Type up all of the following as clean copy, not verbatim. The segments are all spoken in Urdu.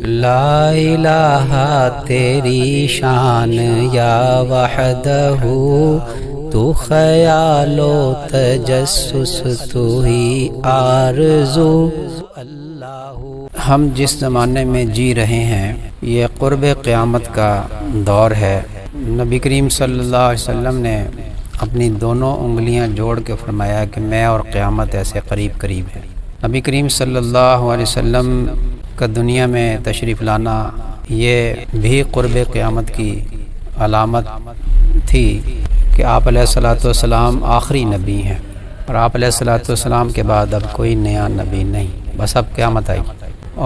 لا الہ تیری شان یا وحدہ، تو خیال و تجسس تو ہی آرزو۔ ہم جس زمانے میں جی رہے ہیں یہ قرب قیامت کا دور ہے۔ نبی کریم صلی اللہ علیہ وسلم نے اپنی دونوں انگلیاں جوڑ کے فرمایا کہ میں اور قیامت ایسے قریب قریب ہے۔ نبی کریم صلی اللہ علیہ وسلم کا دنیا میں تشریف لانا یہ بھی قرب قیامت کی علامت تھی کہ آپ علیہ الصلوۃ والسلام آخری نبی ہیں، اور آپ علیہ الصلوۃ والسلام کے بعد اب کوئی نیا نبی نہیں، بس اب قیامت آئی۔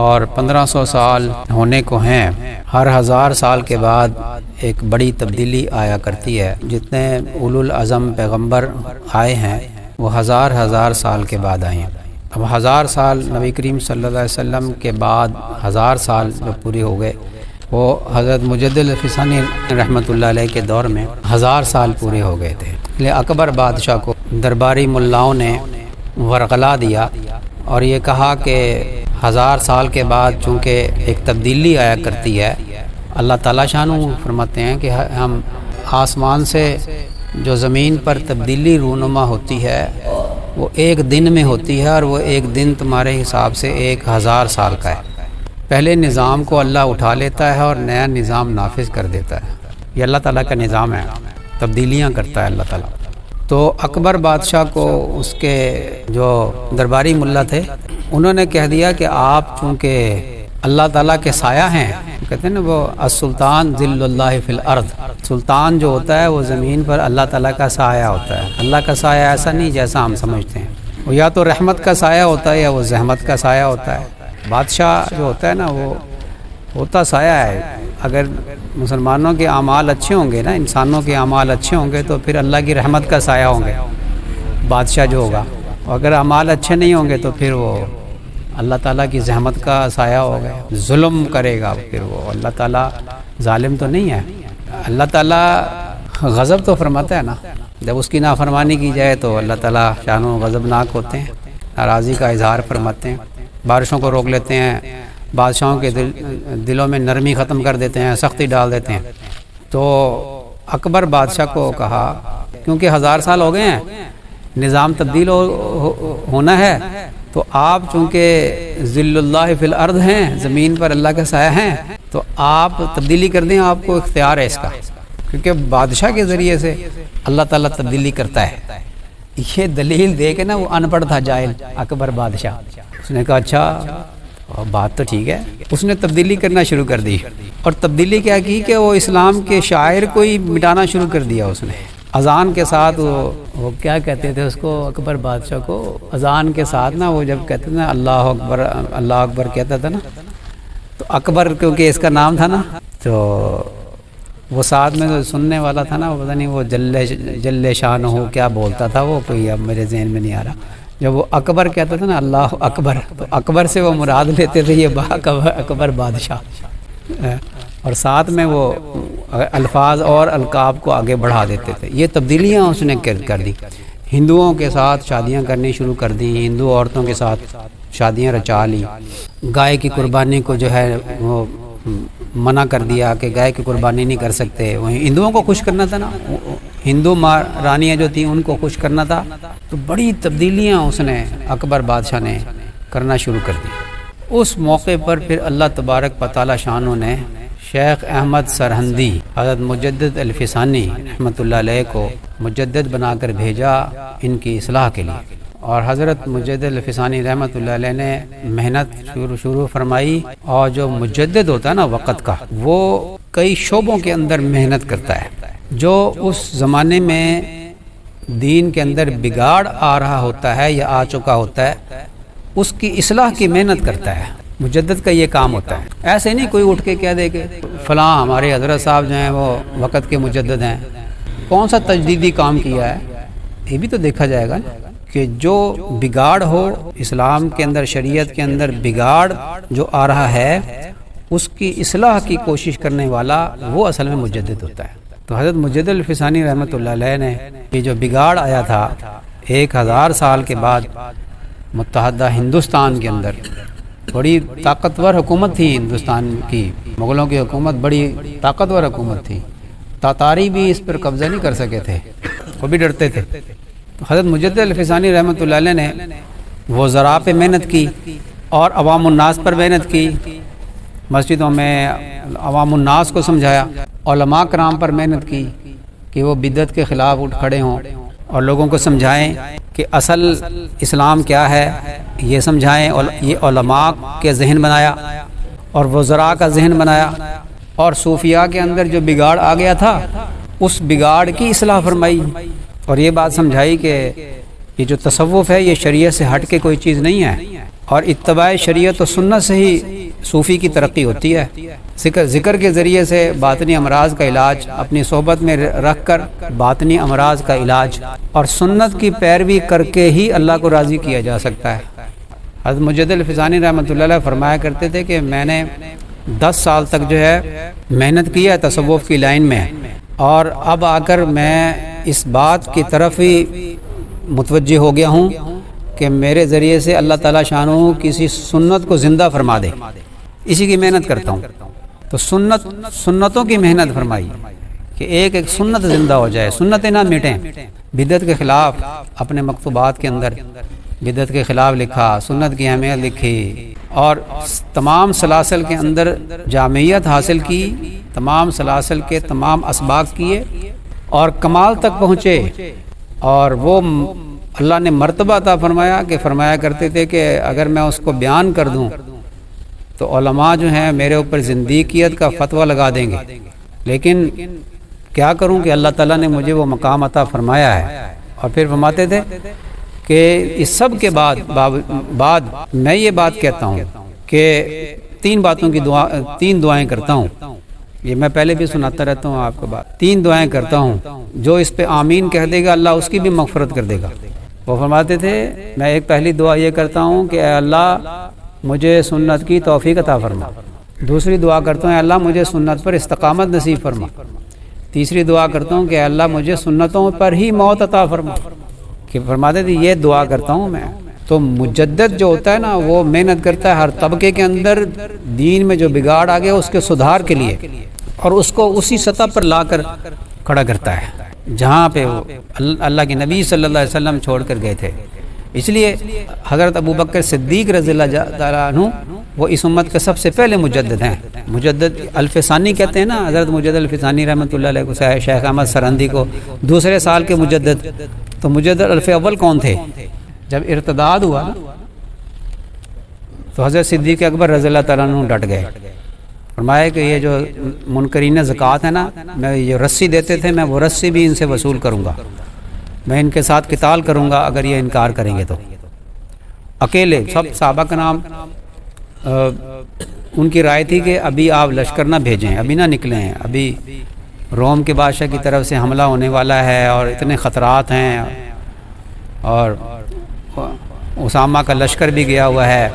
اور 1500 سال ہونے کو ہیں، ہر 1000 سال کے بعد ایک بڑی تبدیلی آیا کرتی ہے۔ جتنے اولو العزم پیغمبر آئے ہیں وہ ہزار سال کے بعد آئے ہیں۔ اب 1000 سال نبی کریم صلی اللہ علیہ وسلم کے بعد 1000 سال جو پورے ہو گئے، وہ حضرت مجدد الفسانی رحمۃ اللہ علیہ کے دور میں 1000 سال پورے ہو گئے تھے۔ اس لیے اکبر بادشاہ کو درباری ملاؤں نے ورغلا دیا اور یہ کہا کہ 1000 سال کے بعد چونکہ ایک تبدیلی آیا کرتی ہے، اللہ تعالیٰ شانہ فرماتے ہیں کہ ہم آسمان سے جو زمین پر تبدیلی رونما ہوتی ہے وہ ایک دن میں ہوتی ہے، اور وہ ایک دن تمہارے حساب سے 1000 سال کا ہے۔ پہلے نظام کو اللہ اٹھا لیتا ہے اور نیا نظام نافذ کر دیتا ہے۔ یہ اللہ تعالیٰ کا نظام ہے، تبدیلیاں کرتا ہے اللہ تعالیٰ۔ تو اکبر بادشاہ کو اس کے جو درباری ملا تھے انہوں نے کہہ دیا کہ آپ چونکہ اللہ تعالیٰ کے سایہ ہیں، کہتے ہیں نا وہ السلطان ذل اللہ فی الارض، سلطان جو ہوتا ہے وہ زمین پر اللہ تعالیٰ کا سایہ ہوتا ہے۔ اللہ کا سایہ ایسا نہیں جیسا ہم سمجھتے ہیں، وہ یا تو رحمت کا سایہ ہوتا ہے یا وہ زحمت کا سایہ ہوتا ہے۔ بادشاہ جو ہوتا ہے نا وہ ہوتا سایہ ہے۔ اگر مسلمانوں کے اعمال اچھے ہوں گے نا، انسانوں کے اعمال اچھے ہوں گے تو پھر اللہ کی رحمت کا سایہ ہوں گے بادشاہ جو ہوگا، اور اگر اعمال اچھے نہیں ہوں گے تو پھر وہ اللہ تعالیٰ کی زحمت کا سایہ ہوگا، ظلم کرے گا پھر وہ۔ اللہ تعالیٰ ظالم تو نہیں ہے، اللہ تعالیٰ غضب تو فرماتا ہے نا، جب اس کی نافرمانی کی جائے تو اللہ تعالیٰ شان و غضبناک ہوتے ہیں، ناراضی کا اظہار فرماتے ہیں، بارشوں کو روک لیتے ہیں، بادشاہوں کے دلوں میں نرمی ختم کر دیتے ہیں، سختی ڈال دیتے ہیں۔ تو اکبر بادشاہ کو کہا کیونکہ 1000 سال ہو گئے ہیں، نظام تبدیل ہونا ہے، تو آپ چونکہ ذل اللہ فی الارض ہیں، زمین پر اللہ کا سایہ ہیں، تو آپ تبدیلی کر دیں، آپ کو اختیار ہے اس کا، کیونکہ بادشاہ کے ذریعے سے اللہ تعالیٰ تبدیلی کرتا ہے۔ یہ دلیل دے کے نا وہ ان پڑھ تھا جاہل اکبر بادشاہ، اس نے کہا اچھا بات تو ٹھیک ہے، اس نے تبدیلی کرنا شروع کر دی۔ اور تبدیلی کیا کی کہ وہ اسلام کے شاعر کو ہی مٹانا شروع کر دیا اس نے۔ اذان کے ساتھ وہ کیا کہتے تھے اس کو، اکبر بادشاہ کو اذان کے ساتھ نا وہ جب کہتے تھے نا اللہ اکبر کہتا تھا نا، تو اکبر کیونکہ اس کا نام تھا نا، تو وہ ساتھ میں جو سننے والا تھا نا وہ پتہ نہیں وہ جل شان ہو کیا بولتا تھا وہ، کوئی اب میرے ذہن میں نہیں آ رہا۔ جب وہ اکبر کہتا تھا نا اللہ اکبر، تو اکبر سے وہ مراد لیتے تھے یہ اکبر بادشاہ، اور ساتھ میں وہ الفاظ اور القاب کو آگے بڑھا دیتے تھے۔ یہ تبدیلیاں اس نے کر دی، ہندوؤں کے ساتھ شادیاں کرنی شروع کر دی، ہندو عورتوں کے ساتھ شادیاں رچا لی، گائے کی قربانی کو جو ہے وہ منع کر دیا کہ گائے کی قربانی نہیں کر سکتے۔ وہیں ہندوؤں کو خوش کرنا تھا نا، ہندو رانیاں جو تھیں ان کو خوش کرنا تھا، تو بڑی تبدیلیاں اس نے اکبر بادشاہ نے کرنا شروع کر دی۔ اس موقع پر پھر اللہ تبارک و تعالی شانہ نے شیخ احمد سرہندی حضرت مجدد الفسانی رحمۃ اللہ علیہ کو مجدد بنا کر بھیجا ان کی اصلاح کے لیے، اور حضرت مجدد الفسانی رحمۃ اللہ علیہ نے محنت شروع فرمائی۔ اور جو مجدد ہوتا ہے نا وقت کا، وہ کئی شعبوں کے اندر محنت کرتا ہے۔ جو اس زمانے میں دین کے اندر بگاڑ آ رہا ہوتا ہے یا آ چکا ہوتا ہے، اس کی اصلاح کی محنت کرتا ہے۔ مجدد کا یہ کام ہوتا ہے، ایسے نہیں کوئی اٹھ کے کہہ دے کہ فلاں ہمارے حضرت صاحب جو ہیں وہ وقت کے مجدد ہیں، کون سا تجدیدی کام کیا ہے، یہ بھی تو دیکھا جائے گا کہ جو بگاڑ ہو اسلام کے اندر، شریعت کے اندر بگاڑ جو آ رہا ہے اس کی اصلاح کی کوشش کرنے والا وہ اصل میں مجدد ہوتا ہے۔ تو حضرت مجدد الفسانی رحمۃ اللہ علیہ نے یہ جو بگاڑ آیا تھا 1000 سال کے بعد متحدہ ہندوستان کے اندر، بڑی طاقتور حکومت تھی ہندوستان کی، مغلوں کی حکومت بڑی طاقتور حکومت تھی، تاتاری بھی اس پر قبضہ نہیں کر سکے تھے، وہ بھی ڈرتے تھے۔ تو حضرت مجدد الفسانی رحمۃ اللہ علیہ نے وزراء پہ محنت کی اور عوام الناس پر محنت کی، مسجدوں میں عوام الناس کو سمجھایا، علماء کرام پر محنت کی کہ وہ بدعت کے خلاف اٹھ کھڑے ہوں اور لوگوں کو سمجھائیں کہ اصل اسلام کیا ہے، یہ سمجھائیں۔ اور یہ علماء کے ذہن بنایا اور وزراء کا ذہن بنایا، اور صوفیاء کے اندر جو بگاڑ آ گیا تھا اس بگاڑ کی اصلاح فرمائی، اور یہ بات سمجھائی کہ یہ جو تصوف ہے یہ شریعت سے ہٹ کے کوئی چیز نہیں ہے، اور اتباع شریعت و سنت سے ہی صوفی کی ترقی ہوتی ہے۔ ذکر کے ذریعے سے باطنی امراض کا علاج، اپنی صحبت میں رکھ کر باطنی امراض کا علاج، اور سنت کی پیروی کر کے ہی اللہ کو راضی کیا جا سکتا ہے۔ حضرت مجدد الفسانی رحمۃ اللہ علیہ فرمایا کرتے تھے کہ میں نے 10 سال تک جو ہے محنت کی ہے تصوف کی لائن میں، اور اب آ کر میں اس بات کی طرف ہی متوجہ ہو گیا ہوں کہ میرے ذریعے سے اللہ تعالیٰ شانہ کسی سنت کو زندہ فرما دے، اسی کی محنت کرتا ہوں۔ تو سنتوں کی محنت فرمائی کہ ایک ایک سنت زندہ ہو جائے، سنتیں نہ مٹیں۔ بدعت کے خلاف اپنے مکتوبات کے اندر بدعت کے خلاف لکھا، سنت کی اہمیت لکھی، اور تمام سلاسل کے اندر جامعیت حاصل کی، تمام سلاسل کے تمام اسباق کیے اور کمال تک پہنچے۔ اور وہ اللہ نے مرتبہ عطا فرمایا کہ فرمایا کرتے تھے کہ اگر میں اس کو بیان کر دوں تو علماء جو ہیں میرے اوپر زندیقیت کا فتویٰ لگا دیں گے، لیکن کیا کروں کہ اللہ تعالیٰ نے مجھے وہ مقام عطا فرمایا ہے۔ اور پھر فرماتے تھے کہ اس سب کے بعد میں یہ بات کہتا ہوں کہ 3 دعائیں کرتا ہوں، یہ میں پہلے بھی سناتا رہتا ہوں آپ کو بات، 3 دعائیں کرتا ہوں، جو اس پہ آمین کہہ دے گا اللہ اس کی بھی مغفرت کر دے گا۔ وہ فرماتے تھے میں ایک پہلی دعا یہ کرتا ہوں کہ اے اللہ مجھے سنت کی توفیق عطا فرما، دوسری دعا کرتا ہوں اے اللہ مجھے سنت پر استقامت نصیب فرما، تیسری دعا کرتا ہوں کہ اے اللہ مجھے سنتوں پر ہی موت عطا فرما۔ کہ فرماتے تھے یہ دعا کرتا ہوں میں۔ تو مجدد جو ہوتا ہے نا وہ محنت کرتا ہے ہر طبقے کے اندر دین میں جو بگاڑ آ گیا اس کے سدھار کے لیے، اور اس کو اسی سطح پر لا کر کھڑا کرتا ہے جہاں پہ وہ اللہ کے نبی صلی اللہ علیہ وسلم چھوڑ کر گئے تھے۔ اس لیے حضرت ابوبکر صدیق رضی اللہ تعالیٰ عنہ وہ اس امت کے سب سے پہلے مجدد ہیں۔ مجدد الفسانی کہتے ہیں نا، حضرت مجدد الفسانی رحمۃ اللہ علیہ کو، شیخ احمد سرہندی کو دوسرے سال کے مجدد۔ تو مجدد الف اول کون تھے؟ جب ارتداد ہوا نا تو حضرت صدیق اکبر رضی اللہ تعالیٰ عنہ ڈٹ گئے، فرمایا کہ یہ جو منکرین زکوٰۃ ہے نا، میں یہ رسی دیتے تھے میں وہ رسی بھی ان سے وصول کروں گا، میں ان کے ساتھ قتال کروں گا اگر یہ انکار کریں گے تو۔ اکیلے سب صحابہ کا نام ان کی رائے تھی کہ ابھی آپ لشکر نہ بھیجیں، ابھی نہ نکلیں، ابھی روم کے بادشاہ کی طرف سے حملہ ہونے والا ہے اور اتنے خطرات ہیں، اور اسامہ کا لشکر بھی گیا ہوا ہے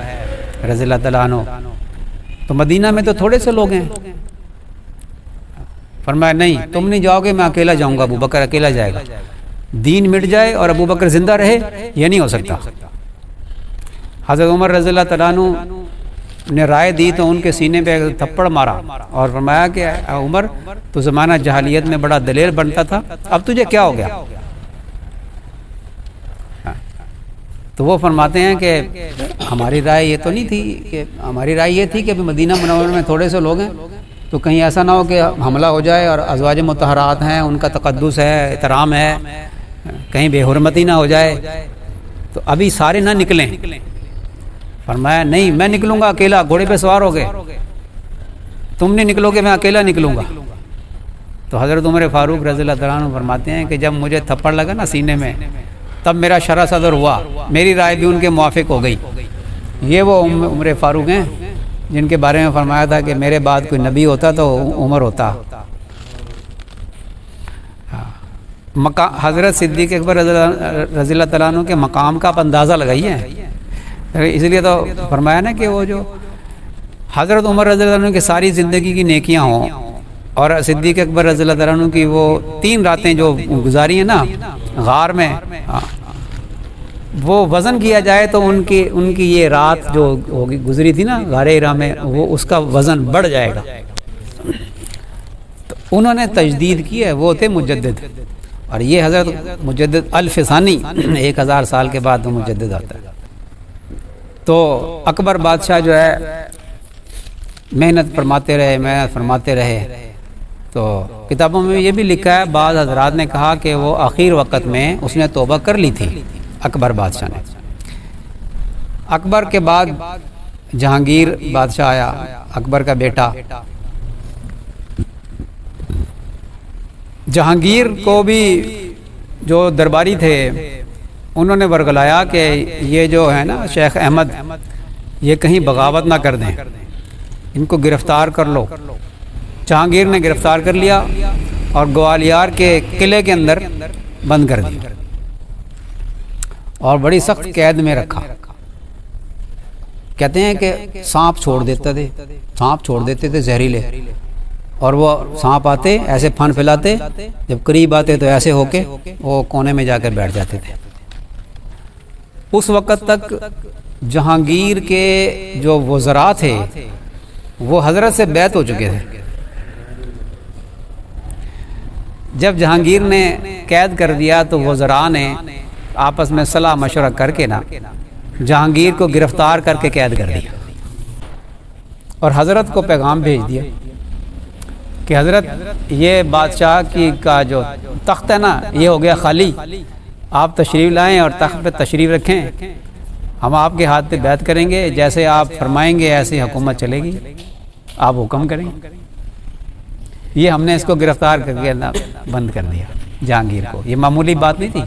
رضی اللہ تعالیٰ عنہ، تو مدینہ میں تو تھوڑے سے لوگ ہیں۔ فرمایا نہیں تم نہیں جاؤ گے، میں اکیلا جاؤں گا، ابو بکر اکیلا جائے گا، دین مٹ جائے اور ابو بکر زندہ رہے یہ نہیں ہو سکتا۔ حضرت عمر رضی اللہ تعالیٰ عنہ نے رائے دی تو ان کے سینے پہ تھپڑ مارا اور فرمایا کہ عمر تو زمانہ جہالیت میں بڑا دلیر بنتا تھا، اب تجھے کیا ہو گیا؟ تو وہ فرماتے ہیں کہ ہماری رائے یہ تو نہیں تھی، کہ ہماری رائے یہ تھی کہ مدینہ منورہ میں تھوڑے سے لوگ ہیں تو کہیں ایسا نہ ہو کہ حملہ ہو جائے اور ازواج مطہرات ہیں، ان کا تقدس ہے، احترام ہے، کہیں بے حرمتی نہ ہو جائے، تو ابھی سارے نہ نکلیں۔ فرمایا نہیں میں نکلوں گا اکیلا، گھوڑے پہ سوار ہو گئے، تم نہیں نکلو گے میں اکیلا نکلوں گا۔ تو حضرت عمر فاروق رضی اللہ تعالیٰ عنہ فرماتے ہیں کہ جب مجھے تھپڑ لگا نا سینے میں تب میرا شرح صدر ہوا، میری رائے بھی ان کے موافق ہو گئی۔ یہ وہ عمر فاروق ہیں جن کے بارے میں فرمایا تھا کہ میرے بعد کوئی نبی ہوتا تو عمر ہوتا۔ حضرت صدیق اکبر رضی اللہ تعالیٰ عنہ کے مقام کا آپ اندازہ لگائیے، اس لیے تو فرمایا نا کہ وہ جو حضرت عمر رضی اللہ عنہ کی ساری زندگی کی نیکیاں ہوں اور صدیق اکبر رضی اللہ تعالیٰ عنہ کی وہ 3 راتیں جو گزاری ہیں نا غار میں، وہ وزن کیا جائے تو ان کی یہ رات جو ہوگی گزری تھی نا غار ہرا میں، وہ اس کا وزن بڑھ جائے گا. تو انہوں نے تجدید کی ہے، وہ تھے مجدد. اور یہ حضرت مجدد الف ثانی 1000 سال کے بعد وہ مجدد آتا ہے. تو اکبر بادشاہ جو ہے محنت فرماتے رہے. تو کتابوں میں یہ بھی لکھا ہے، بعض حضرات نے کہا کہ وہ آخر وقت میں اس نے توبہ کر لی تھی اکبر بادشاہ نے. اکبر کے بعد جہانگیر بادشاہ آیا، اکبر کا بیٹا. جہانگیر کو بھی جو درباری تھے انہوں نے ورگلایا کہ یہ جو ہے نا شیخ احمد، یہ کہیں بغاوت نہ کر دیں، ان کو گرفتار کر لو. جہانگیر نے گرفتار کر لیا اور گوالیار کے قلعے کے اندر بند کر دیا اور بڑی سخت قید میں رکھا. کہتے ہیں کہ سانپ چھوڑ دیتے تھے زہریلے، اور وہ سانپ آتے ایسے پھن پھیلاتے، جب قریب آتے تو ایسے ہو کے وہ کونے میں جا کر بیٹھ جاتے تھے. اس وقت تک جہانگیر کے جو وزراء تھے وہ حضرت سے بیعت ہو چکے تھے. جب جہانگیر نے قید کر دیا تو وزراء نے آپس میں صلاح مشورہ کر کے نا جہانگیر کو گرفتار کر کے قید کر دیا اور حضرت کو پیغام بھیج دیا کہ حضرت یہ بادشاہ کا جو تخت ہے نا یہ ہو گیا خالی، آپ تشریف لائیں اور تخت پہ تشریف رکھیں، ہم آپ کے ہاتھ پہ بیعت کریں گے، جیسے آپ فرمائیں گے ایسی حکومت چلے گی، آپ حکم کریں. یہ ہم نے اس کو گرفتار کر کے بند کر دیا جہانگیر کو. یہ معمولی بات نہیں تھی.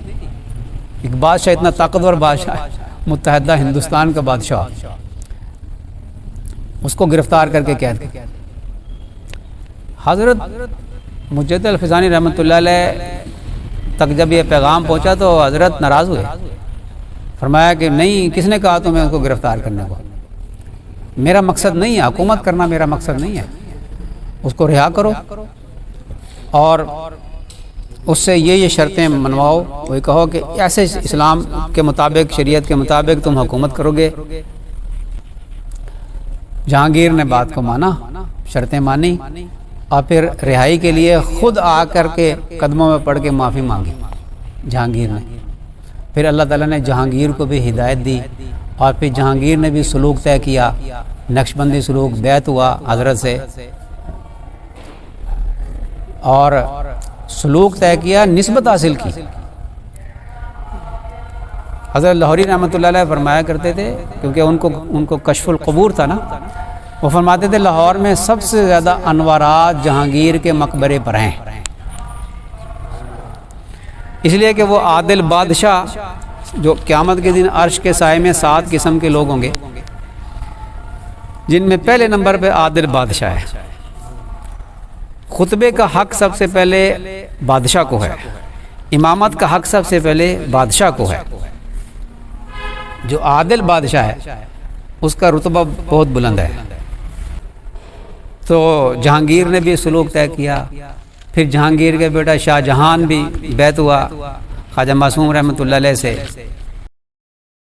ایک بادشاہ اتنا طاقتور بادشاہ، متحدہ ہندوستان کا بادشاہ، اس کو گرفتار کر کے قید کیا. حضرت مجدد الفسانی رحمۃ اللہ علیہ تک جب یہ پیغام پہنچا تو حضرت ناراض ہوئے. فرمایا کہ نہیں، کس نے کہا تمہیں اس کو گرفتار کرنے کو؟ میرا مقصد نہیں ہے حکومت کرنا، میرا مقصد نہیں ہے. اس کو رہا کرو اور اس سے یہ شرطیں منواؤ. وہی کہو کہ ایسے اسلام کے مطابق، شریعت کے مطابق تم حکومت کرو گے. جہانگیر نے بات کو مانا، شرطیں مانی اور پھر رہائی کے لیے خود آ کر کے قدموں میں پڑ کے معافی مانگی جہانگیر نے. پھر اللہ تعالیٰ نے جہانگیر کو بھی ہدایت دی اور پھر جہانگیر نے بھی سلوک طے کیا، نقشبندی سلوک، بیعت ہوا حضرت سے اور سلوک طے کیا، نسبت حاصل کی. حضرت لاہوری رحمۃ اللہ علیہ فرمایا کرتے تھے، کیونکہ ان کو کشف القبور تھا نا، وہ فرماتے تھے لاہور میں سب سے زیادہ انوارات جہانگیر کے مقبرے پر ہیں، اس لیے کہ وہ عادل بادشاہ جو قیامت کے دن عرش کے سائے میں 7 قسم کے لوگ ہوں گے، جن میں پہلے نمبر پہ عادل بادشاہ ہے. خطبے کا حق سب سے پہلے بادشاہ کو ہے، امامت کا حق سب سے پہلے بادشاہ کو ہے. جو عادل بادشاہ ہے اس کا رتبہ بہت بلند ہے. تو جہانگیر نے بھی سلوک طے کیا. پھر جہانگیر کے بیٹا شاہ جہان بھی بیعت ہوا خواجہ معصوم رحمۃ اللہ علیہ سے.